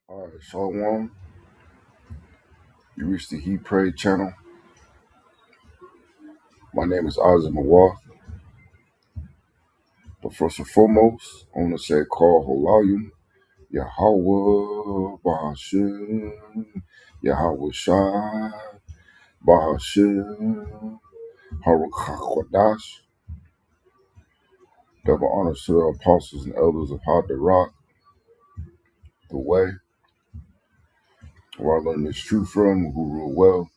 All right, Shalom. You reached the He Pray channel. My name is Ozzy Mawar. But first and foremost, I want to say call Holayim, Yahweh, Bahashim, Yahweh Shai, Bahashim, Haruch Double honors to the apostles and elders of Hadarak, the way, where I learned this truth from, who rule well.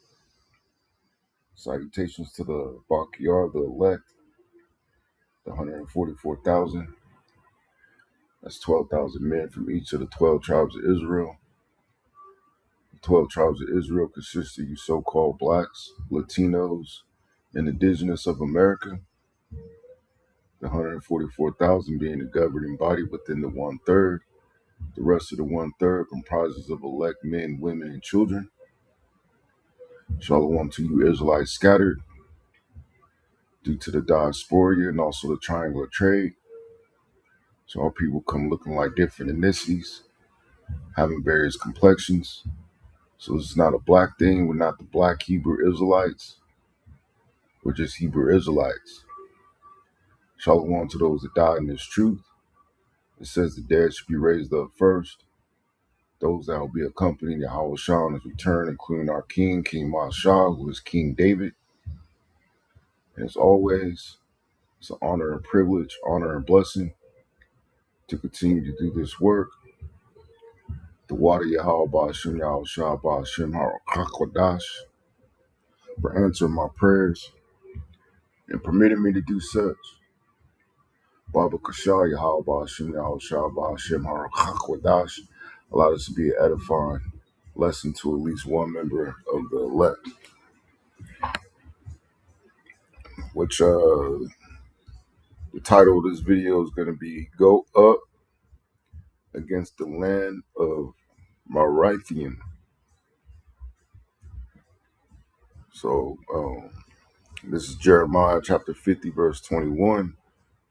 Salutations to the Backyard, the elect, the 144,000. That's 12,000 men from each of the 12 tribes of Israel. The 12 tribes of Israel consist of you so-called blacks, Latinos, and indigenous of America. The 144,000 being the governing body within the one-third. The rest of the one-third comprises of elect men, women, and children. Shalom to you Israelites scattered due to the diaspora and also the triangular trade. So our people come looking like different ethnicities, having various complexions. So it's not a black thing. We're not the black Hebrew Israelites. We're just Hebrew Israelites. Shalom to those that died in this truth. It says the dead should be raised up first. Those that will be accompanying Yahweh Shah on his return, including our King, King Mashah, who is King David. And as always, it's an honor and privilege, honor and blessing to continue to do this work. The water Yahweh Ba'ashem Yahweh Shah Ba'ashem HaKakwadash for answering my prayers and permitting me to do such. Baba Kashah Yahweh Ba'ashem Yahweh Shah Ba'ashem HaKakwadash allowed us to be an edifying lesson to at least one member of the elect, which the title of this video is going to be Go Up Against the Land of Merathaim. So this is Jeremiah chapter 50 verse 21.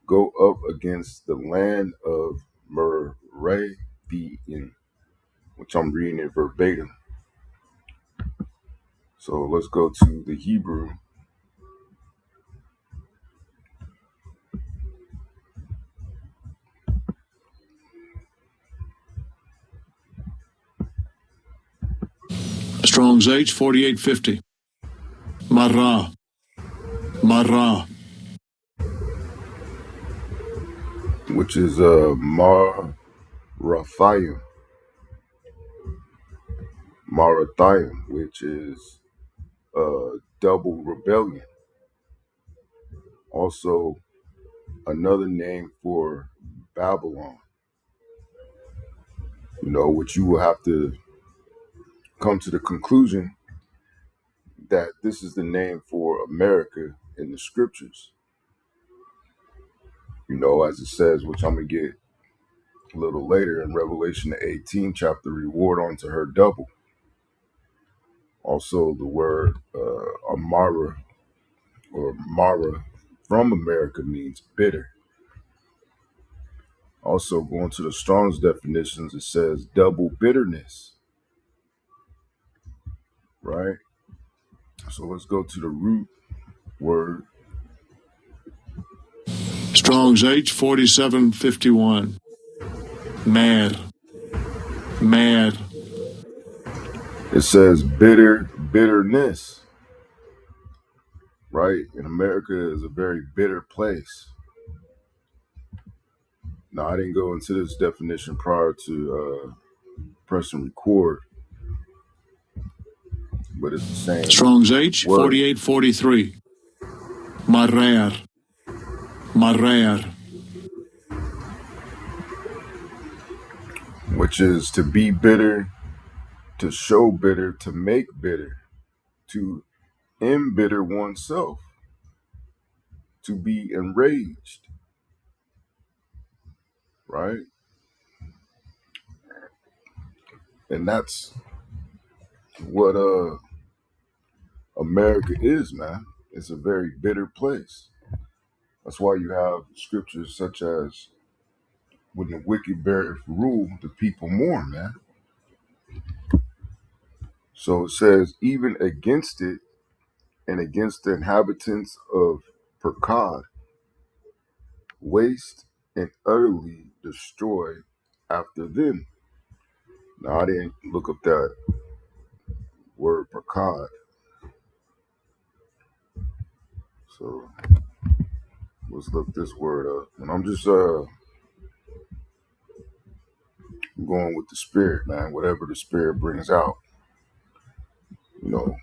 Go up against the land of Merathaim, which I'm reading it verbatim. So let's go to the Hebrew. Strong's H 4850. Marah. Marah. Which is Merathaim. Merathaim, which is double rebellion. Also another name for Babylon. Which you will have to come to the conclusion that this is the name for America in the scriptures. As it says, which I'm going to get a little later in Revelation the 18th chapter, reward unto her double. Also the word Amara or Mara from America means bitter. Also going to the Strong's definitions, it says double bitterness, right? So let's go to the root word. Strong's H 4751. Mad. Mad. It says bitterness, right? And America is a very bitter place. Now, I didn't go into this definition prior to pressing record, but it's the same Strong's H word, 4843. Marar. Marar. which is to be bitter, to show bitter, to make bitter, to embitter oneself, to be enraged, right? And that's what America is, man. It's a very bitter place. That's why you have scriptures such as, when the wicked beareth rule, the people mourn, man. So it says, even against it and against the inhabitants of Perkad, waste and utterly destroy after them. Now, I didn't look up that word Perkad, so let's look this word up. And I'm just going with the spirit, man. Whatever the spirit brings out, you know,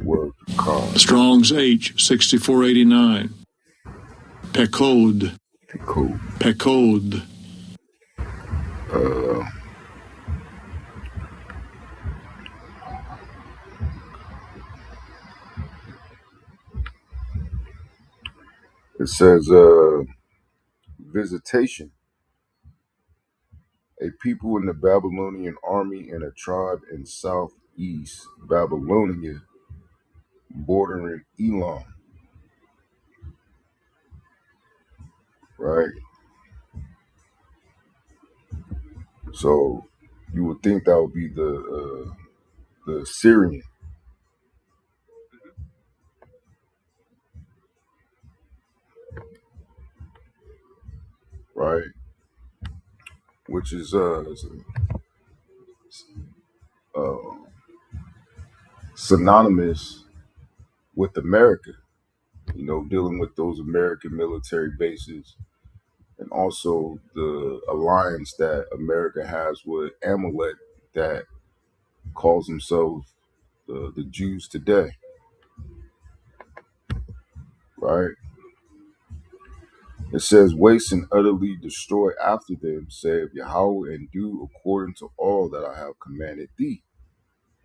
word Perkad. Strong's H 6489. Pekod. Cool. Pekod. Uh, it says visitation. A people in the Babylonian army and a tribe in southeast Babylonia bordering Elam, right? So you would think that would be the Syrian, right? Which is uh, synonymous with America, you know, dealing with those American military bases and also the alliance that America has with Amalek that calls themselves the Jews today, right? It says, waste and utterly destroy after them, saith Yahweh, and do according to all that I have commanded thee.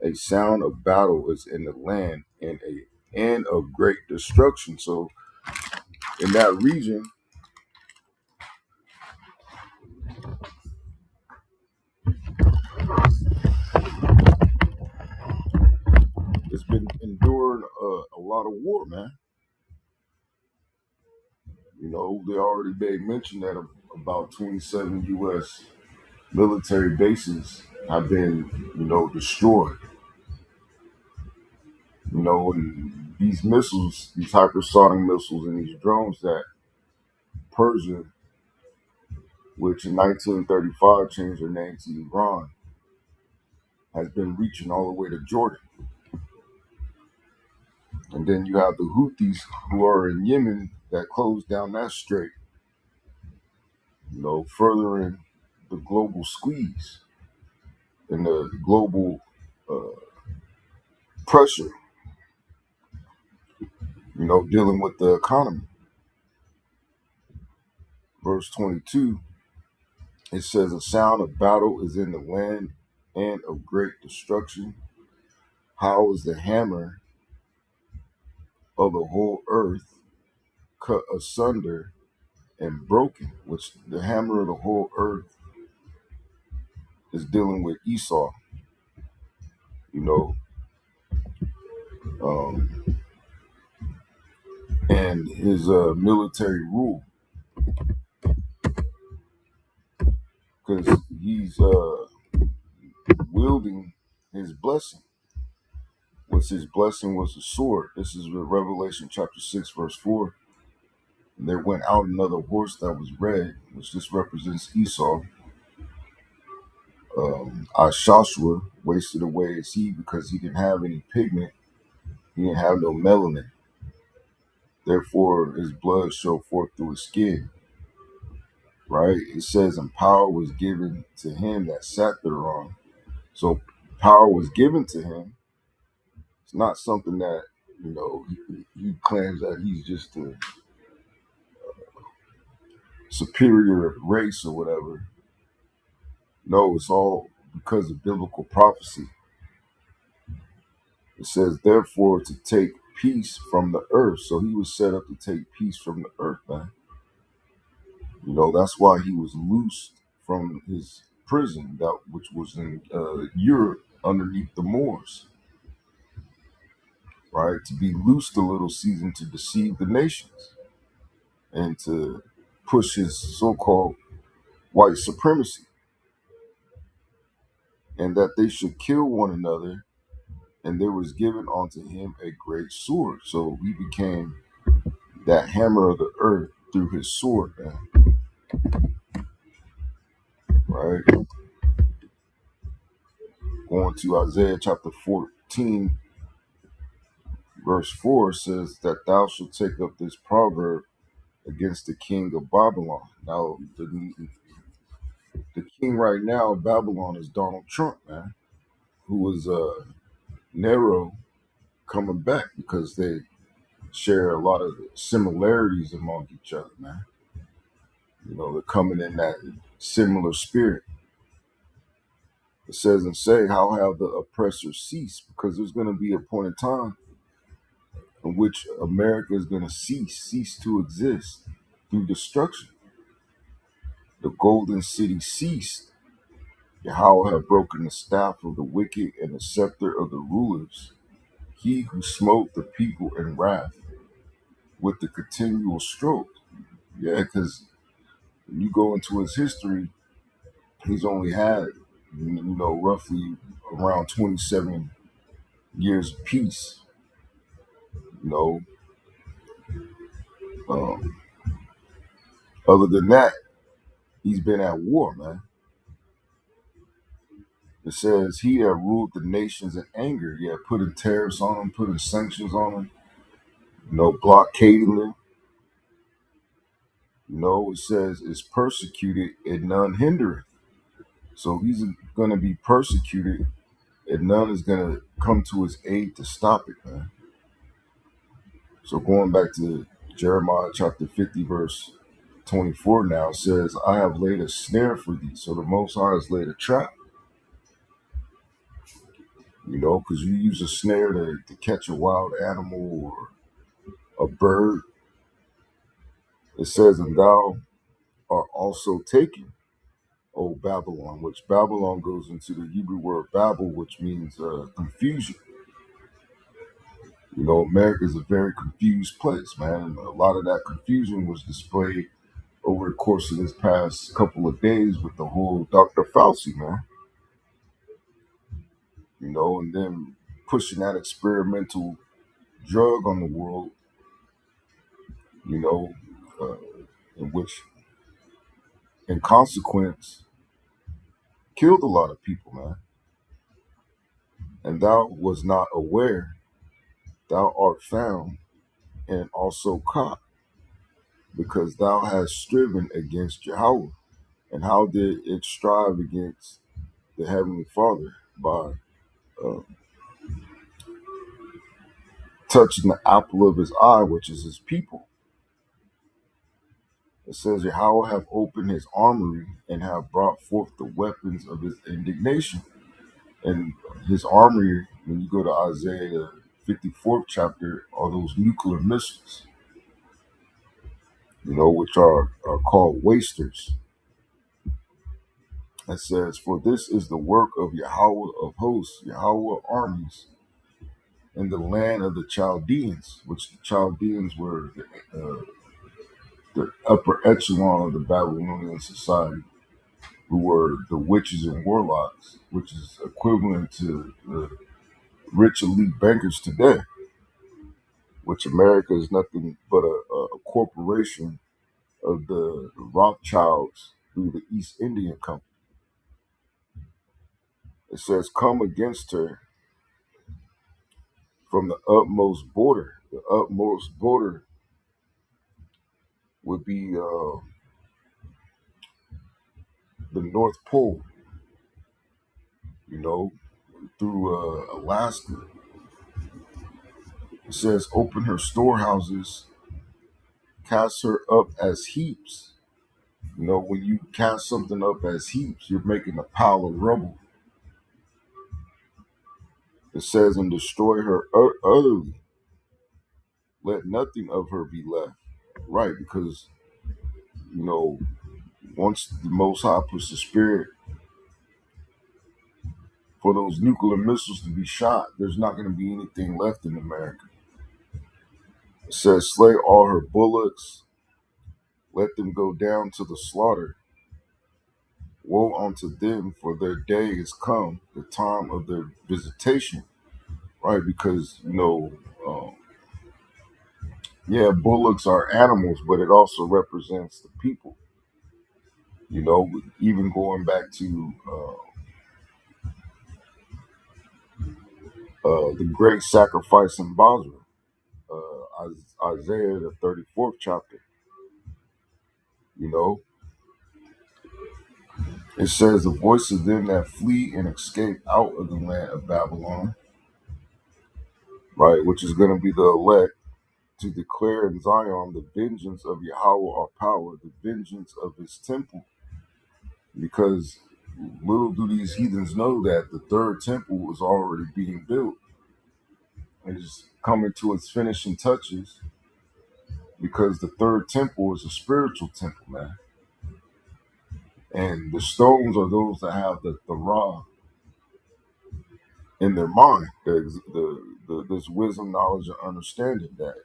A sound of battle is in the land, and a end of great destruction. So in that region, it's been enduring a lot of war, man. You know, they already made mention that about 27 U.S. military bases have been, you know, destroyed. You know, and these missiles, these hypersonic missiles and these drones that Persia, which in 1935 changed their name to Iran, has been reaching all the way to Jordan. And then you have the Houthis who are in Yemen that closed down that strait, you know, furthering the global squeeze and the global uh, pressure, you know, dealing with the economy. Verse 22, it says, a sound of battle is in the land and of great destruction. How is the hammer of the whole earth cut asunder and broken? Which the hammer of the whole earth is dealing with Esau, you know, um, and his military rule, because he's wielding his blessing. Which his blessing was a sword. This is Revelation chapter 6, verse 4. And there went out another horse that was red, which this represents Esau. Joshua wasted away as he, because he didn't have any pigment, he didn't have no melanin. Therefore, his blood showed forth through his skin. Right? It says, and power was given to him that sat thereon. So power was given to him. It's not something that, you know, he claims that he's just a superior race or whatever. No, it's all because of biblical prophecy. It says, therefore, to take peace from the earth. So he was set up to take peace from the earth, man. You know, that's why he was loosed from his prison, that which was in Europe underneath the Moors, right? To be loosed a little season to deceive the nations and to push his so-called white supremacy. and that they should kill one another, and there was given unto him a great sword. So he became that hammer of the earth through his sword, man. Right? Going to Isaiah chapter 14, verse 4 says that thou shalt take up this proverb against the king of Babylon. Now, the king right now of Babylon is Donald Trump, man, who was Nero coming back because they share a lot of similarities among each other, man. You know, they're coming in that similar spirit. It says and say, how have the oppressors ceased? Because there's going to be a point in time in which America is going to cease to exist through destruction. The golden city ceased. Yahweh have broken the staff of the wicked and the scepter of the rulers. He who smote the people in wrath with the continual stroke. Yeah, because when you go into his history, he's only had, roughly around 27 years of peace. You know, um, other than that, he's been at war, man. It says he had ruled the nations in anger. Yeah, putting tariffs on them, putting sanctions on them, blockading them. It says is persecuted and none hindereth. So he's going to be persecuted and none is going to come to his aid to stop it, man. So going back to Jeremiah chapter 50, verse 24 now says, I have laid a snare for thee. So the Most High has laid a trap, because you use a snare to catch a wild animal or a bird. It says, and thou art also taken, O Babylon, which Babylon goes into the Hebrew word Babel, which means confusion. America is a very confused place, man. And a lot of that confusion was displayed over the course of this past couple of days with the whole Dr. Fauci, man. And then pushing that experimental drug on the world, you know, uh, in which, in consequence, killed a lot of people, man. And thou was not aware, thou art found and also caught, because thou hast striven against Jehovah. And how did it strive against the Heavenly Father? By uh, touching the apple of his eye, which is his people. It says, Yahweh have opened his armory and have brought forth the weapons of his indignation. And his armory, when you go to Isaiah 54th chapter, are those nuclear missiles, which are called wasters. It says, for this is the work of Yahweh of hosts, Yahweh armies, in the land of the Chaldeans, which the Chaldeans were the upper echelon of the Babylonian society, who were the witches and warlocks, which is equivalent to the rich elite bankers today, which America is nothing but a corporation of the Rothschilds through the East Indian Company. It says, come against her from the utmost border. The utmost border would be the North Pole, through Alaska. It says, open her storehouses, cast her up as heaps. When you cast something up as heaps, you're making a pile of rubble. It says, and destroy her utterly. Let nothing of her be left. Right, because, once the Most High puts the spirit for those nuclear missiles to be shot, there's not going to be anything left in America. It says, slay all her bullocks, let them go down to the slaughter. Woe unto them, for their day is come, the time of their visitation, right? Because, yeah, bullocks are animals, but it also represents the people, even going back to the great sacrifice in Basra, Isaiah, the 34th chapter, you know, it says, the voice of them that flee and escape out of the land of Babylon, right, which is going to be the elect, to declare in Zion the vengeance of Yahweh our power, the vengeance of his temple. Because little do these heathens know that the third temple was already being built and is coming to its finishing touches, because the third temple is a spiritual temple, man. And the stones are those that have the Torah in their mind, this wisdom, knowledge, and understanding that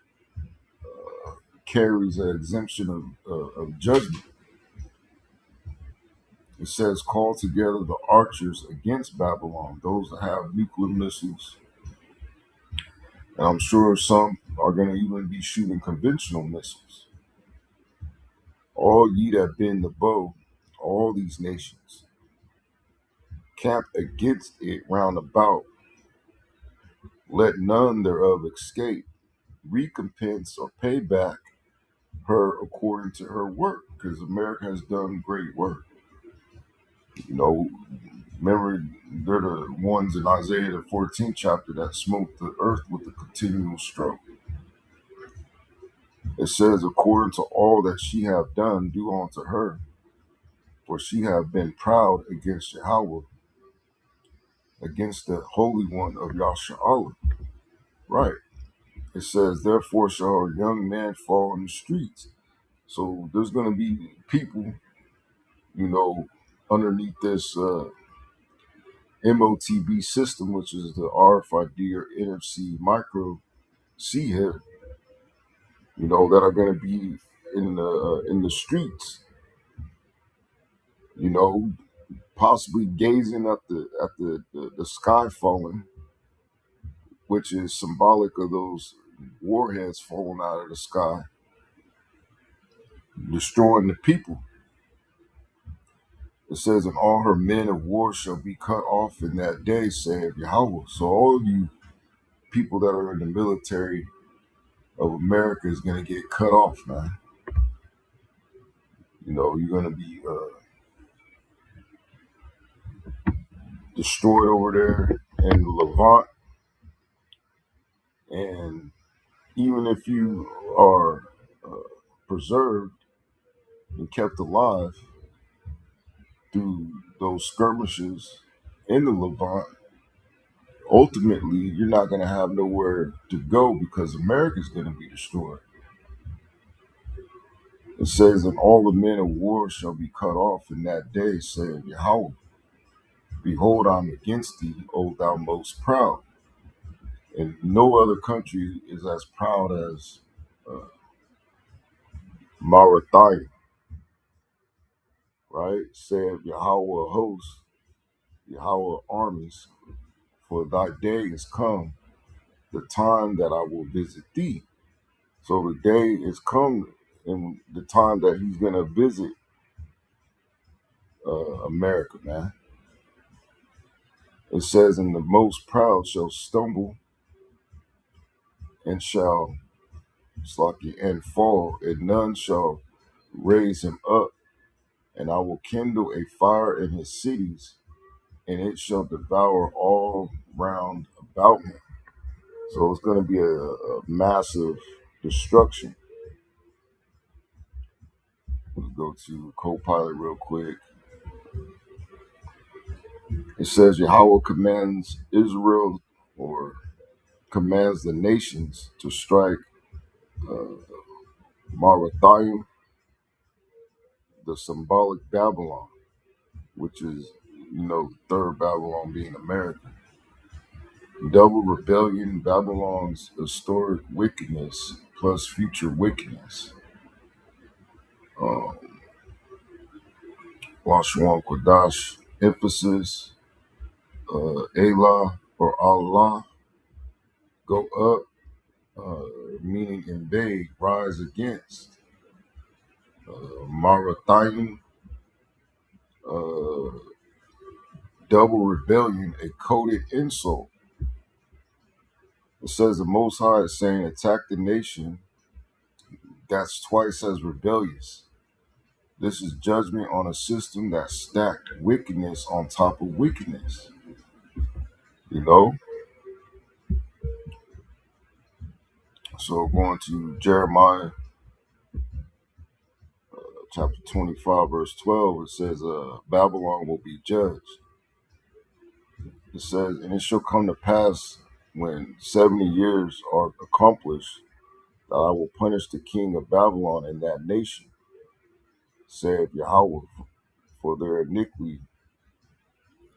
carries an exemption of judgment. It says, call together the archers against Babylon, those that have nuclear missiles. And I'm sure some are going to even be shooting conventional missiles. All ye that bend the bow, all these nations, camp against it round about. Let none thereof escape. Recompense or pay back her according to her work, because America has done great work. Remember, they're the ones in Isaiah the 14th chapter that smote the earth with a continual stroke. It says, according to all that she have done, do unto her, for she have been proud against Yahweh, against the Holy One of Yasharallah. Right. It says, therefore shall a young man fall in the streets. So there's going to be people, underneath this MOTB system, which is the RFID or NFC micro C hit, that are going to be in the streets, possibly gazing at the sky falling, which is symbolic of those warheads falling out of the sky, destroying the people. It says, and all her men of war shall be cut off in that day, saith Yahweh. So all you people that are in the military of America is going to get cut off, man. You're going to be destroyed over there in Levant. And even if you are preserved and kept alive through those skirmishes in the Levant, ultimately you're not going to have nowhere to go because America's going to be destroyed. It says, and all the men of war shall be cut off in that day, saith Yahweh. Behold, I'm against thee, O thou most proud. And no other country is as proud as Merathaim, right? Said Yahweh hosts, Yahweh armies, for thy day is come, the time that I will visit thee. So the day is come in the time that he's going to visit America, man. It says, and the most proud shall stumble and shall and fall, and none shall raise him up. And I will kindle a fire in his cities, and it shall devour all round about him. So it's going to be a massive destruction. Let's go to Copilot real quick. It says Yahweh commands Israel, or commands the nations to strike Merathaim, the symbolic Babylon, which is, third Babylon being America. Double rebellion, Babylon's historic wickedness plus future wickedness. Lashawan Kodash, emphasis, Allah or Allah, go up, meaning invade, rise against. Merathaim, uh, double rebellion, a coded insult. It says the Most High is saying, attack the nation that's twice as rebellious. This is judgment on a system that stacked wickedness on top of wickedness. You know? So going to Jeremiah chapter 25, verse 12, it says, Babylon will be judged. It says, and it shall come to pass when 70 years are accomplished that I will punish the king of Babylon and that nation, saith Yahweh, for their iniquity,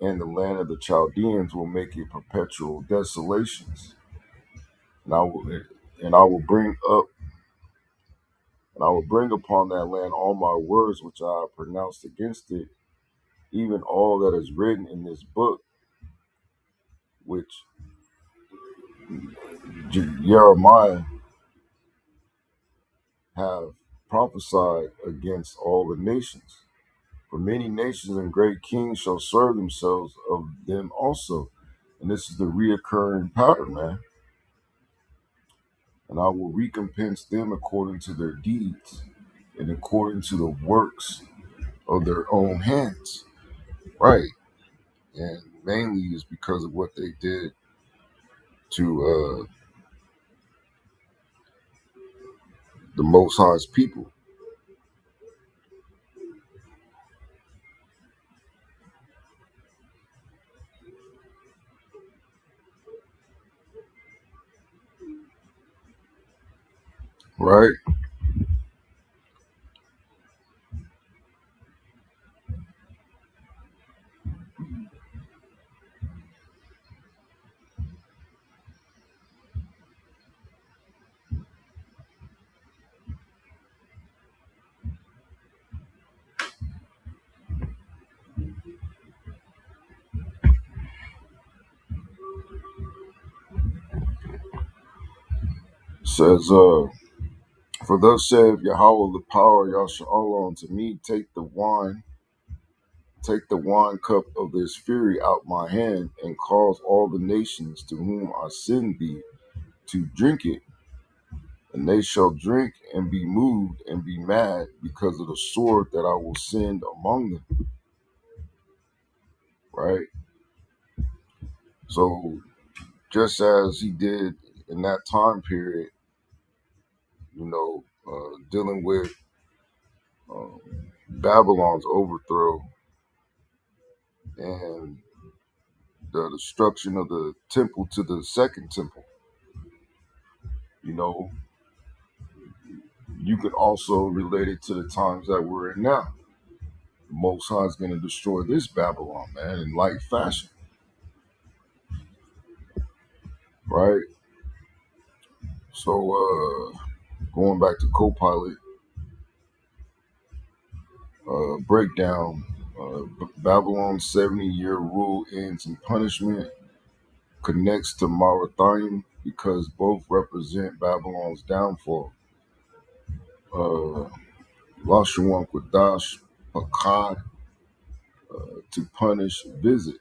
and the land of the Chaldeans will make it perpetual desolations. And I will bring up and I will bring upon that land all my words which I have pronounced against it, even all that is written in this book, which Jeremiah have prophesied against all the nations. For many nations and great kings shall serve themselves of them also. And this is the reoccurring pattern, man. And I will recompense them according to their deeds and according to the works of their own hands. Right. And mainly is because of what they did to the Most High's people. Right. It says, for thus saith Yahweh the power Yashar'Allah unto me, take the wine cup of this fury out my hand, and cause all the nations to whom I send thee to drink it. And they shall drink and be moved and be mad because of the sword that I will send among them. Right? So just as he did in that time period, dealing with um, Babylon's overthrow and the destruction of the temple to the second temple, you know, you could also relate it to the times that we're in now. The Most High is going to destroy this Babylon, man, in like fashion, right? So, going back to Copilot, breakdown, Babylon's 70-year rule ends in punishment, connects to Merathaim because both represent Babylon's downfall. Lashawan Kodash, Akkad, to punish, visit.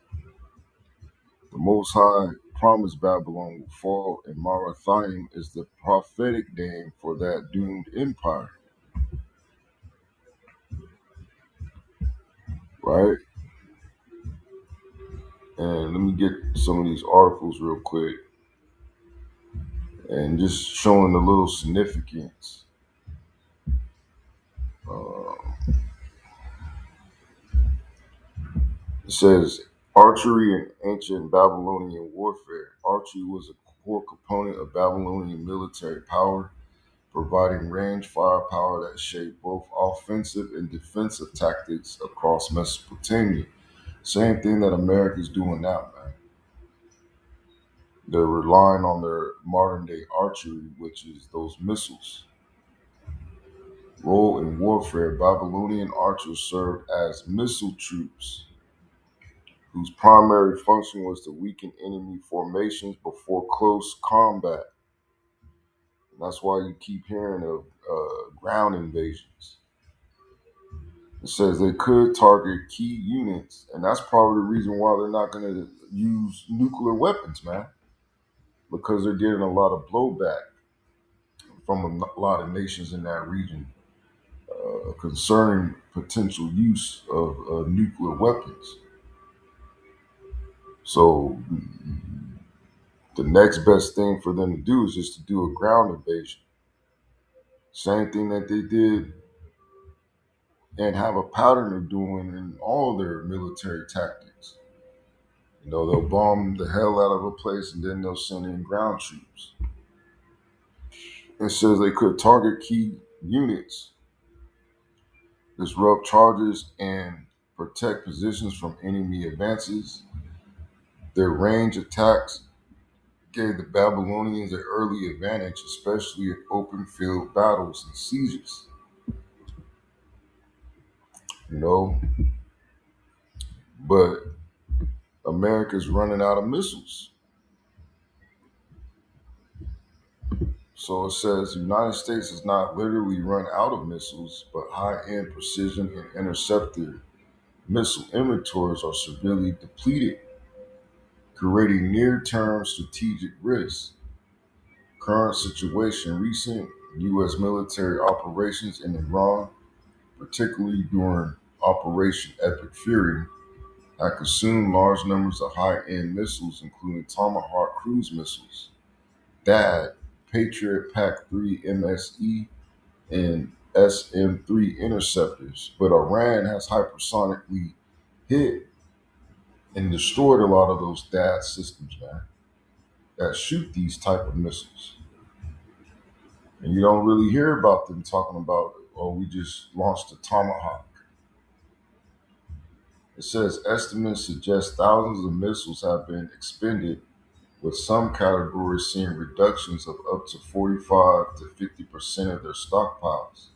The Most High promised Babylon will fall, and Merathaim is the prophetic name for that doomed empire, right? And let me get some of these articles real quick and just showing a little significance. Uh, it says archery in ancient Babylonian warfare. Archery was a core component of Babylonian military power, providing range firepower that shaped both offensive and defensive tactics across Mesopotamia. Same thing that America's doing now, man. They're relying on their modern day archery, which is those missiles. Role in warfare: Babylonian archers served as missile troops whose primary function was to weaken enemy formations before close combat. And that's why you keep hearing of ground invasions. It says they could target key units, and that's probably the reason why they're not going to use nuclear weapons, man, because they're getting a lot of blowback from a lot of nations in that region concerning potential use of nuclear weapons. So the next best thing for them to do is just to do a ground invasion. Same thing that they did and have a pattern of doing in all their military tactics. You know, they'll bomb the hell out of a place and then they'll send in ground troops. It says they could target key units, disrupt charges, and protect positions from enemy advances. Their range attacks gave the Babylonians an early advantage, especially in open field battles and sieges. You know, but America's running out of missiles. So it says the United States has not literally run out of missiles, but high-end precision and interceptor missile inventories are severely depleted, creating near-term strategic risks. Current situation: recent U.S. military operations in Iran, particularly during Operation Epic Fury, have consumed large numbers of high-end missiles, including Tomahawk cruise missiles, THAAD, Patriot PAC-3 MSE, and SM-3 interceptors. But Iran has hypersonically hit and destroyed a lot of those THAAD systems, man, that shoot these type of missiles. And you don't really hear about them talking about, oh, we just launched a Tomahawk. It says estimates suggest thousands of missiles have been expended, with some categories seeing reductions of up to 45 to 50% of their stockpiles.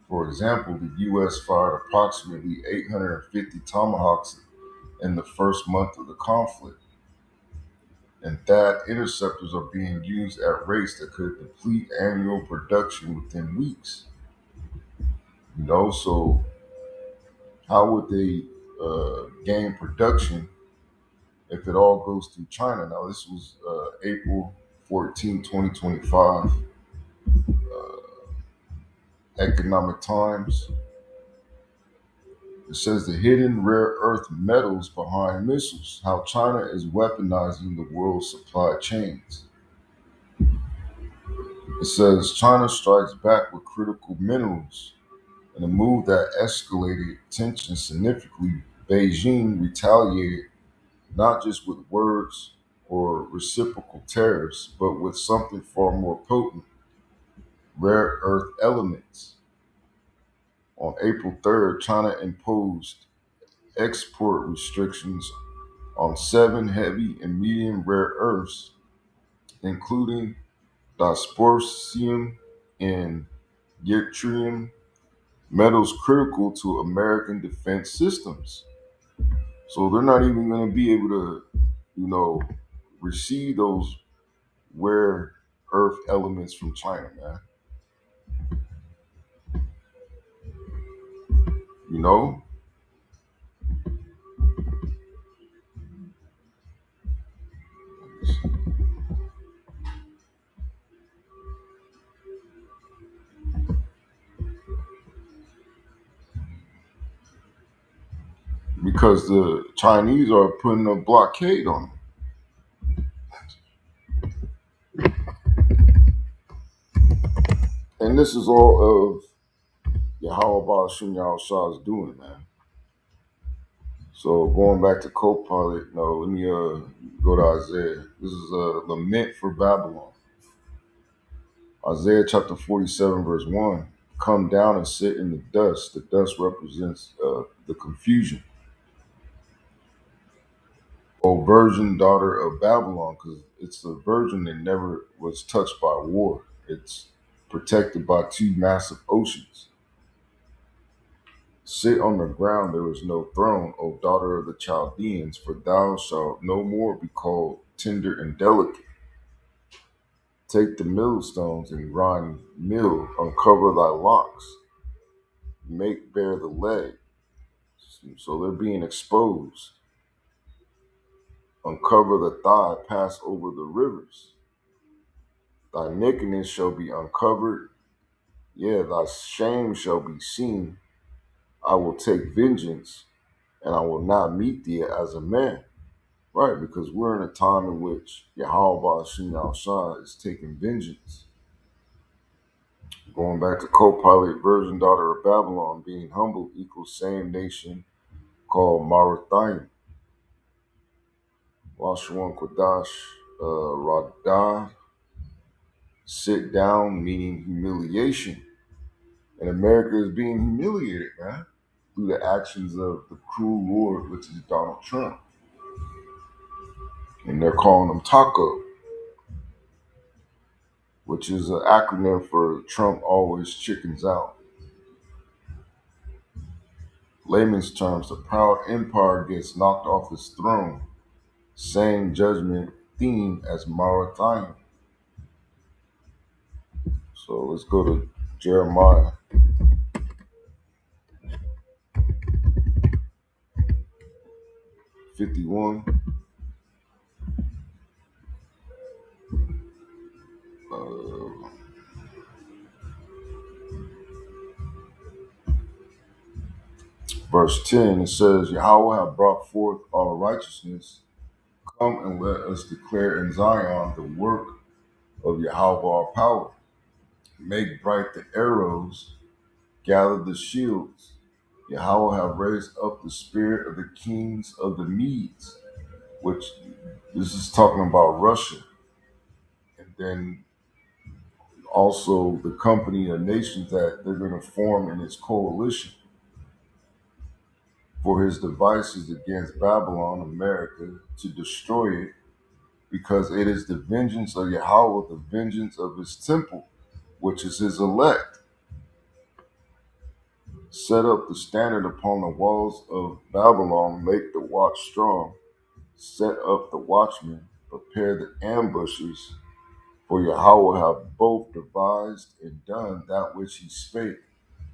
For example, the U.S. fired approximately 850 Tomahawks in the first month of the conflict, and THAAD interceptors are being used at rates that could deplete annual production within weeks. You know, so how would they gain production if it all goes through China? Now, this was April 14, 2025, Economic Times. It says the hidden rare earth metals behind missiles, how China is weaponizing the world's supply chains. It says China strikes back with critical minerals in a move that escalated tensions significantly. Beijing retaliated not just with words or reciprocal tariffs, but with something far more potent: rare earth elements. On April 3rd, China imposed export restrictions on seven heavy and medium rare earths, including dysprosium and yttrium, metals critical to American defense systems. So they're not even going to be able to, you know, receive those rare earth elements from China, man. You know, because the Chinese are putting a blockade on them. And this is all of Yahweh Shem Shah's doing, man. So going back to co-pilot, no, let me go to Isaiah. This is a lament for Babylon. Isaiah chapter 47, verse 1. Come down and sit in the dust. The dust represents the confusion. O virgin daughter of Babylon, because it's a virgin that never was touched by war. It's protected by two massive oceans. Sit on the ground, there is no throne, O daughter of the Chaldeans, for thou shalt no more be called tender and delicate. Take the millstones and grind mill, uncover thy locks, make bare the leg. So they're being exposed. Uncover the thigh, pass over the rivers. Thy nakedness shall be uncovered, yea, thy shame shall be seen. I will take vengeance, and I will not meet thee as a man. Right, because we're in a time in which Yahweh Shem Shah is taking vengeance. Going back to co-pilot version, daughter of Babylon, being humble equals same nation called Merathaim. Lashwan Kodash Radah, sit down, meaning humiliation. And America is being humiliated, man, through the actions of the cruel Lord, which is Donald Trump. And they're calling him Taco, which is an acronym for Trump always chickens out. Layman's terms, the proud empire gets knocked off its throne. Same judgment theme as Merathaim. So let's go to Jeremiah 51. Uh, Verse 10, it says, Yahweh have brought forth our righteousness. Come and let us declare in Zion the work of Yahweh our power. Make bright the arrows, gather the shields. Yahweh have raised up the spirit of the kings of the Medes, which this is talking about Russia. And then also the company of nations that they're going to form in its coalition for his devices against Babylon, America, to destroy it, because it is the vengeance of Yahweh, the vengeance of his temple, which is his elect. Set up the standard upon the walls of Babylon, make the watch strong, set up the watchmen, prepare the ambushes, for Yahweh have both devised and done that which he spake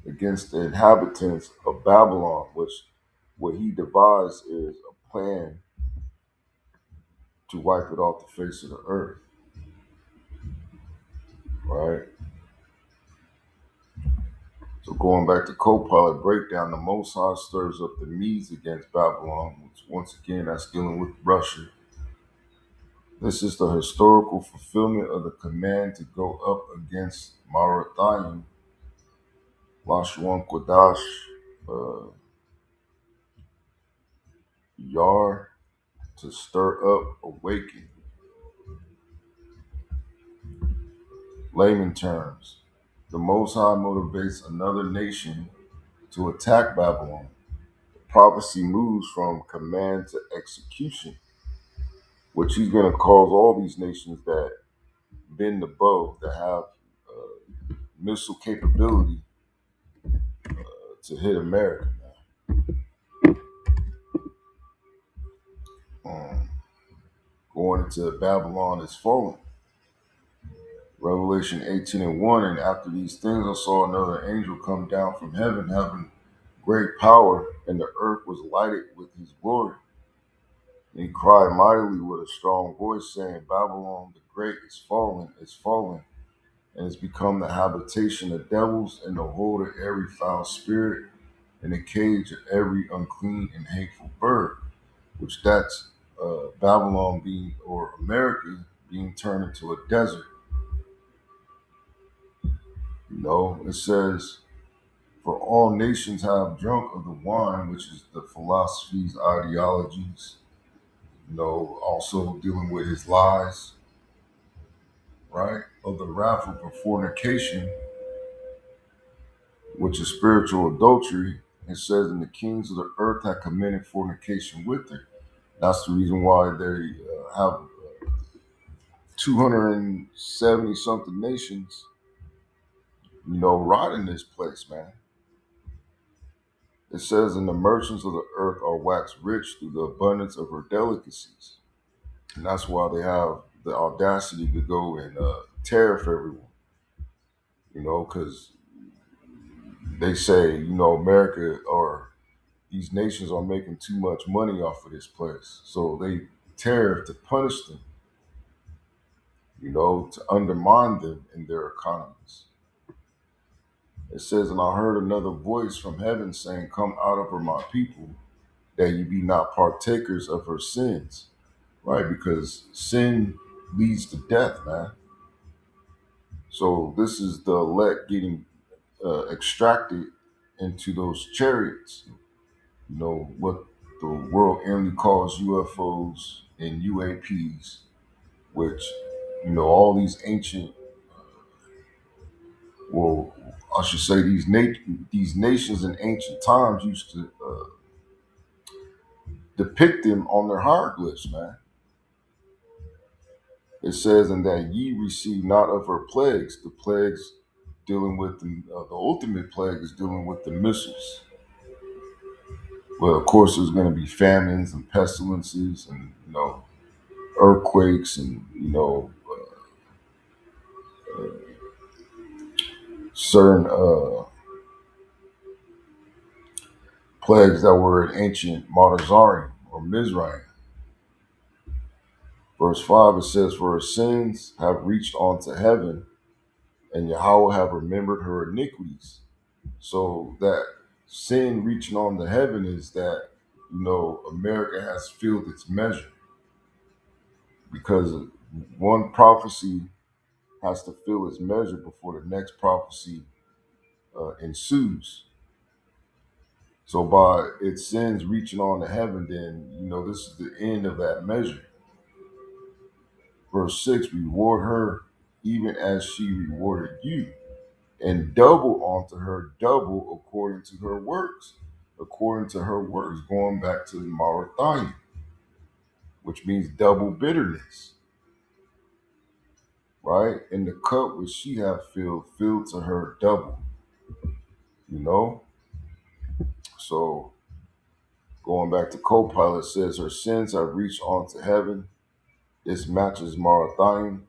against the inhabitants of Babylon, which what he devised is a plan to wipe it off the face of the earth, right? So going back to co-pilot breakdown, the Most High stirs up the Medes against Babylon, which once again that's dealing with Russia. This is the historical fulfillment of the command to go up against Merathaim, Lashwan Kodash, Yar, to stir up, awaken. Layman terms, the Most High motivates another nation to attack Babylon. The prophecy moves from command to execution, which he's going to cause all these nations that bend the bow, that have missile capability to hit America. Um, Going into Babylon is fallen. Revelation 18:1, and after these things I saw another angel come down from heaven, having great power, and the earth was lighted with his glory. And he cried mightily with a strong voice, saying, Babylon the great is fallen, and has become the habitation of devils, and the hold of every foul spirit, and the cage of every unclean and hateful bird. Which that's Babylon being, or America being turned into a desert. You know, it says, for all nations have drunk of the wine, which is the philosophies, ideologies, you know, also dealing with his lies, right? Of the wrath of fornication, which is spiritual adultery. It says, and the kings of the earth have committed fornication with her. That's the reason why they have 270 something nations rot in this place, man. It says, and the merchants of the earth are waxed rich through the abundance of her delicacies. And that's why they have the audacity to go and tariff everyone, because they say, America or these nations are making too much money off of this place. So they tariff to punish them, to undermine them in their economies. It says, and I heard another voice from heaven saying, come out of her, my people, that you be not partakers of her sins. Right? Because sin leads to death, man. So this is the elect getting extracted into those chariots. What the world only calls UFOs and UAPs, which all these ancient, well, I should say these nations in ancient times used to depict them on their hieroglyphs, man. It says, and that ye receive not of her plagues. The plagues dealing with the ultimate plague is dealing with the missiles. Well, of course, there's going to be famines and pestilences and earthquakes and certain plagues that were in ancient Martazarim or Mizraim. Verse 5, it says, for her sins have reached unto heaven, and Yahweh have remembered her iniquities. So that sin reaching on to heaven is that, America has filled its measure, because one prophecy has to fill its measure before the next prophecy ensues. So by its sins reaching on to heaven, then, this is the end of that measure. Verse 6, reward her even as she rewarded you, and double unto her double according to her works. According to her works, going back to the Merathaim, which means double bitterness, right? And the cup which she hath filled to her double, you know? So going back to Copilot, says her sins have reached onto heaven. This matches Merathaim,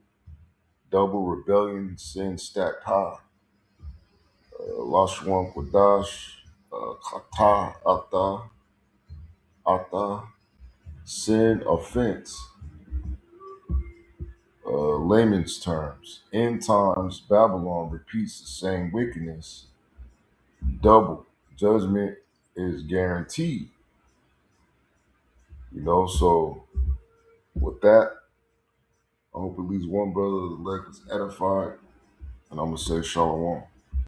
double rebellion, sin stacked high. Lashwan Kodash, Kata, Ata, sin, offense. Layman's terms. End times, Babylon repeats the same wickedness. Double. Judgment is guaranteed. So with that, I hope at least one brother of the elect is edified. And I'm going to say shalom.